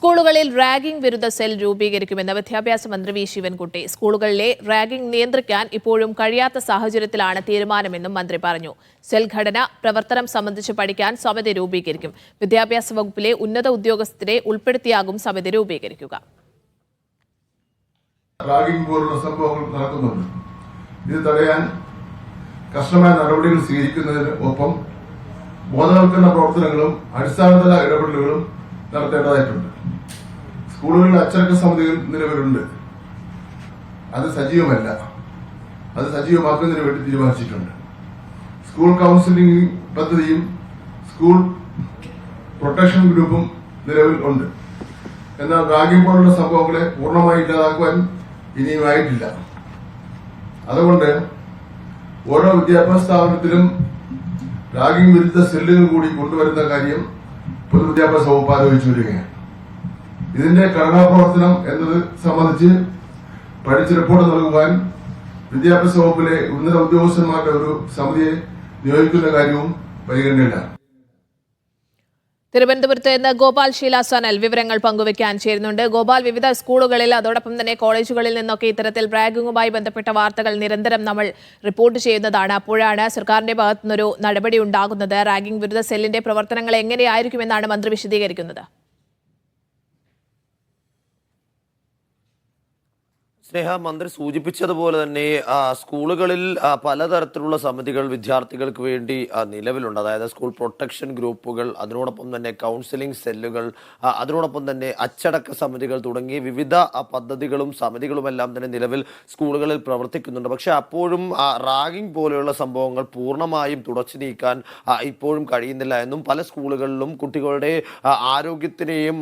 സ്കൂളുകളിൽ റാഗിംഗ് വിരുദ്ധ സെൽ രൂപീകരിക്കുമെന്ന് വിദ്യാഭ്യാസ മന്ത്രി വി ശിവൻകുട്ടി. സ്കൂളുകളിലെ റാഗിംഗ് നിയന്ത്രിക്കാൻ ഇപ്പോഴും കഴിയാത്ത സാഹചര്യത്തിലാണ് തീരുമാനമെന്നും മന്ത്രി പറഞ്ഞു. സെൽ ഘടന, പ്രവർത്തനം സംബന്ധിച്ച് പഠിക്കാൻ സമിതി രൂപീകരിക്കും. വിദ്യാഭ്യാസ വകുപ്പിലെ ഉന്നത ഉദ്യോഗസ്ഥരെ ഉൾപ്പെടുത്തിയാകും സമിതി രൂപീകരിക്കുക. റാഗിംഗ് പോലുള്ള സംഭവങ്ങൾ നടക്കുന്നുണ്ട്. ഇത് തടയാൻ കർശനമായ നടപടികൾ സ്വീകരിക്കുന്നതിന് ഒപ്പം ബോധവൽക്കരണ പ്രവർത്തനങ്ങളും അടിസ്ഥാനതല ഇടപെടലുകളും നടത്തേണ്ടതായിട്ടുണ്ട്. സ്കൂളുകളിൽ അച്ചടക്ക സമിതികൾ നിലവിലുണ്ട്. അത് സജീവമല്ല. അത് സജീവമാക്കുന്നതിന് വേണ്ടി തീരുമാനിച്ചിട്ടുണ്ട്. സ്കൂൾ കൌൺസിലിംഗ് പദ്ധതിയും സ്കൂൾ പ്രൊട്ടക്ഷൻ ഗ്രൂപ്പും നിലവിൽ ഉണ്ട്. എന്നാൽ റാഗിംഗ് പോലുള്ള സംഭവങ്ങളെ പൂർണ്ണമായി ഇല്ലാതാക്കുവാൻ ഇനിയുമായിട്ടില്ല. അതുകൊണ്ട് ഓരോ വിദ്യാഭ്യാസ സ്ഥാപനത്തിലും റാഗിംഗ് വിരുദ്ധ സെല്ലുകൾ കൂടി കൊണ്ടുവരുന്ന കാര്യം പൊതുവിദ്യാഭ്യാസ വകുപ്പ് ആലോചിച്ചു വരികയാണ്. ഇതിന്റെ ഘടനാപ്രവർത്തനം എന്നത് സംബന്ധിച്ച് പഠിച്ച് റിപ്പോർട്ട് നൽകുവാൻ വിദ്യാഭ്യാസ വകുപ്പിലെ ഉന്നത ഉദ്യോഗസ്ഥന്മാരുടെ ഒരു സമിതിയെ നിയോഗിക്കുന്ന കാര്യവും പരിഗണനയിലാണ്. തിരുവനന്തപുരത്ത് നിന്ന് ഗോപാൽ ശീലാസനൽ വിവരങ്ങൾ പങ്കുവയ്ക്കാൻ ചേരുന്നുണ്ട്. ഗോപാൽ, വിവിധ സ്കൂളുകളിൽ അതോടൊപ്പം തന്നെ കോളേജുകളിൽ നിന്നൊക്കെ ഇത്തരത്തിൽ റാഗിംഗുമായി ബന്ധപ്പെട്ട വാർത്തകൾ നിരന്തരം നമ്മൾ റിപ്പോർട്ട് ചെയ്യുന്നതാണ്. അപ്പോഴാണ് സർക്കാരിന്റെ ഭാഗത്തുനിന്നൊരു നടപടി ഉണ്ടാകുന്നത്. റാഗിംഗ് വിരുദ്ധ സെല്ലിന്റെ പ്രവർത്തനങ്ങൾ എങ്ങനെയായിരിക്കുമെന്നാണ് മന്ത്രി വിശദീകരിക്കുന്നത്. സ്നേഹ, മന്ത്രി സൂചിപ്പിച്ചതുപോലെ തന്നെ സ്കൂളുകളിൽ പലതരത്തിലുള്ള സമിതികൾ വിദ്യാർത്ഥികൾക്ക് വേണ്ടി നിലവിലുണ്ട്. അതായത് സ്കൂൾ പ്രൊട്ടക്ഷൻ ഗ്രൂപ്പുകൾ, അതിനോടൊപ്പം തന്നെ കൗൺസിലിംഗ് സെല്ലുകൾ, അതിനോടൊപ്പം തന്നെ അച്ചടക്ക സമിതികൾ തുടങ്ങി വിവിധ പദ്ധതികളും സമിതികളുമെല്ലാം തന്നെ നിലവിൽ സ്കൂളുകളിൽ പ്രവർത്തിക്കുന്നുണ്ട്. പക്ഷെ അപ്പോഴും റാഗിംഗ് പോലെയുള്ള സംഭവങ്ങൾ പൂർണ്ണമായും തുടച്ചു നീക്കാൻ ഇപ്പോഴും കഴിയുന്നില്ല എന്നും പല സ്കൂളുകളിലും കുട്ടികളുടെ ആരോഗ്യത്തിനെയും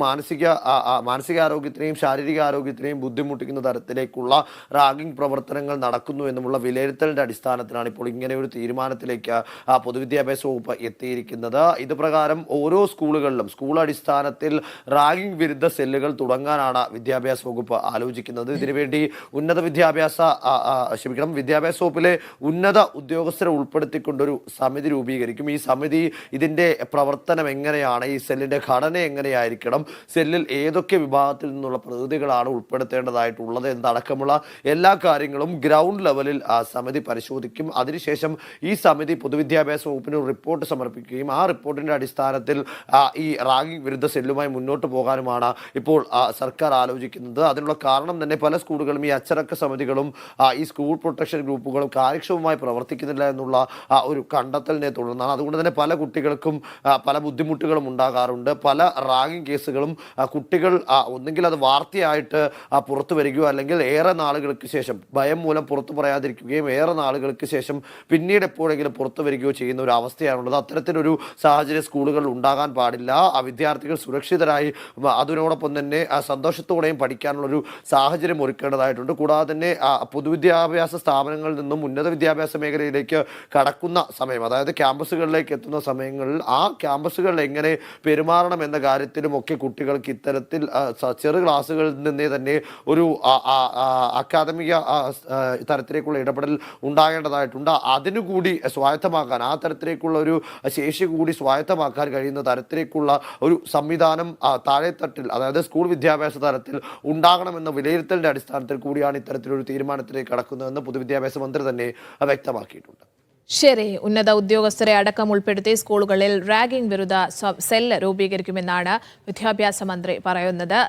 മാനസികാരോഗ്യത്തിനെയും ശാരീരികാരോഗ്യത്തിനെയും ബുദ്ധിമുട്ടിക്കുന്ന തരത്തിലേക്ക് റാഗിംഗ് പ്രവർത്തനങ്ങൾ നടക്കുന്നു എന്നുമുള്ള വിലയിരുത്തലിന്റെ അടിസ്ഥാനത്തിലാണ് ഇപ്പോൾ ഇങ്ങനെ ഒരു തീരുമാനത്തിലേക്ക് പൊതുവിദ്യാഭ്യാസ വകുപ്പ് എത്തിയിരിക്കുന്നത്. ഇത് പ്രകാരം ഓരോ സ്കൂളുകളിലും സ്കൂൾ അടിസ്ഥാനത്തിൽ റാഗിംഗ് വിരുദ്ധ സെല്ലുകൾ തുടങ്ങാനാണ് വിദ്യാഭ്യാസ വകുപ്പ് ആലോചിക്കുന്നത്. ഇതിനുവേണ്ടി വിദ്യാഭ്യാസ വകുപ്പിലെ ഉന്നത ഉദ്യോഗസ്ഥരെ ഉൾപ്പെടുത്തിക്കൊണ്ടൊരു സമിതി രൂപീകരിക്കും. ഈ സമിതി ഇതിന്റെ പ്രവർത്തനം എങ്ങനെയാണ്, ഈ സെല്ലിന്റെ ഘടന എങ്ങനെയായിരിക്കണം, സെല്ലിൽ ഏതൊക്കെ വിഭാഗത്തിൽ നിന്നുള്ള പ്രതിനിധികളാണ് ഉൾപ്പെടുത്തേണ്ടതായിട്ടുള്ളത് എന്നടക്കമുള്ള എല്ലാ കാര്യങ്ങളും ഗ്രൗണ്ട് ലെവലിൽ സമിതി പരിശോധിക്കും. അതിനുശേഷം ഈ സമിതി പൊതുവിദ്യാഭ്യാസ വകുപ്പിന് റിപ്പോർട്ട് സമർപ്പിക്കുകയും ആ റിപ്പോർട്ടിന്റെ അടിസ്ഥാനത്തിൽ ഈ റാഗിംഗ് വിരുദ്ധ സെല്ലുമായി മുന്നോട്ട് പോകാനുമാണ് ഇപ്പോൾ സർക്കാർ ആലോചിക്കുന്നത്. അതിനുള്ള കാരണം തന്നെ പല സ്കൂളുകളും ഈ അച്ചടക്ക സമിതികളും ഈ സ്കൂൾ പ്രൊട്ടക്ഷൻ ഗ്രൂപ്പുകളും കാര്യക്ഷമമായി പ്രവർത്തിക്കുന്നില്ല എന്നുള്ള ഒരു കണ്ടെത്തലിനെ തുടർന്നാണ്. അതുകൊണ്ട് തന്നെ പല കുട്ടികൾക്കും പല ബുദ്ധിമുട്ടുകളും ഉണ്ടാകാറുണ്ട്. പല റാഗിംഗ് കേസുകളും കുട്ടികൾ ഒന്നുകിൽ അത് വാർത്തയായിട്ട് പുറത്തു വരികയോ അല്ലെങ്കിൽ ഏറെ നാളുകൾക്ക് ശേഷം ഭയം മൂലം പുറത്തു പറയാതിരിക്കുകയും ഏറെ നാളുകൾക്ക് ശേഷം പിന്നീട് എപ്പോഴെങ്കിലും പുറത്തു വരികയോ ചെയ്യുന്ന ഒരു അവസ്ഥയാണുള്ളത്. അത്തരത്തിലൊരു സാഹചര്യം സ്കൂളുകളിൽ ഉണ്ടാകാൻ പാടില്ല. ആ വിദ്യാർത്ഥികൾ സുരക്ഷിതരായി അതിനോടൊപ്പം തന്നെ സന്തോഷത്തോടെയും പഠിക്കാനുള്ളൊരു സാഹചര്യം ഒരുക്കേണ്ടതായിട്ടുണ്ട്. കൂടാതെ തന്നെ പൊതുവിദ്യാഭ്യാസ സ്ഥാപനങ്ങളിൽ നിന്നും ഉന്നത വിദ്യാഭ്യാസ മേഖലയിലേക്ക് കടക്കുന്ന സമയം, അതായത് ക്യാമ്പസുകളിലേക്ക് എത്തുന്ന സമയങ്ങളിൽ ആ ക്യാമ്പസുകളിൽ എങ്ങനെ പെരുമാറണം എന്ന കാര്യത്തിലുമൊക്കെ കുട്ടികൾക്ക് ഇത്തരത്തിൽ ചെറു ക്ലാസ്സുകളിൽ നിന്നേ തന്നെ ഒരു അക്കാദമിക തരത്തിലേക്കുള്ള ഇടപെടൽ ഉണ്ടാകേണ്ടതായിട്ടുണ്ട്. അതിനുകൂടി സ്വായത്തമാക്കാൻ, ആ തരത്തിലേക്കുള്ള ഒരു ശേഷി കൂടി സ്വായത്തമാക്കാൻ കഴിയുന്ന തരത്തിലേക്കുള്ള ഒരു സംവിധാനം താഴെത്തട്ടിൽ, അതായത് സ്കൂൾ വിദ്യാഭ്യാസ തലത്തിൽ ഉണ്ടാകണമെന്ന വിലയിരുത്തലിന്റെ അടിസ്ഥാനത്തിൽ കൂടിയാണ് ഇത്തരത്തിലൊരു തീരുമാനത്തിലേക്ക് കടക്കുന്നതെന്ന് പൊതുവിദ്യാഭ്യാസ മന്ത്രി തന്നെ വ്യക്തമാക്കിയിട്ടുണ്ട്. ശരി, ഉന്നത ഉദ്യോഗസ്ഥരെ അടക്കം ഉൾപ്പെടുത്തി സ്കൂളുകളിൽ റാഗിംഗ് വിരുദ്ധ സെൽ രൂപീകരിക്കുമെന്നാണ് വിദ്യാഭ്യാസ മന്ത്രി പറയുന്നത്.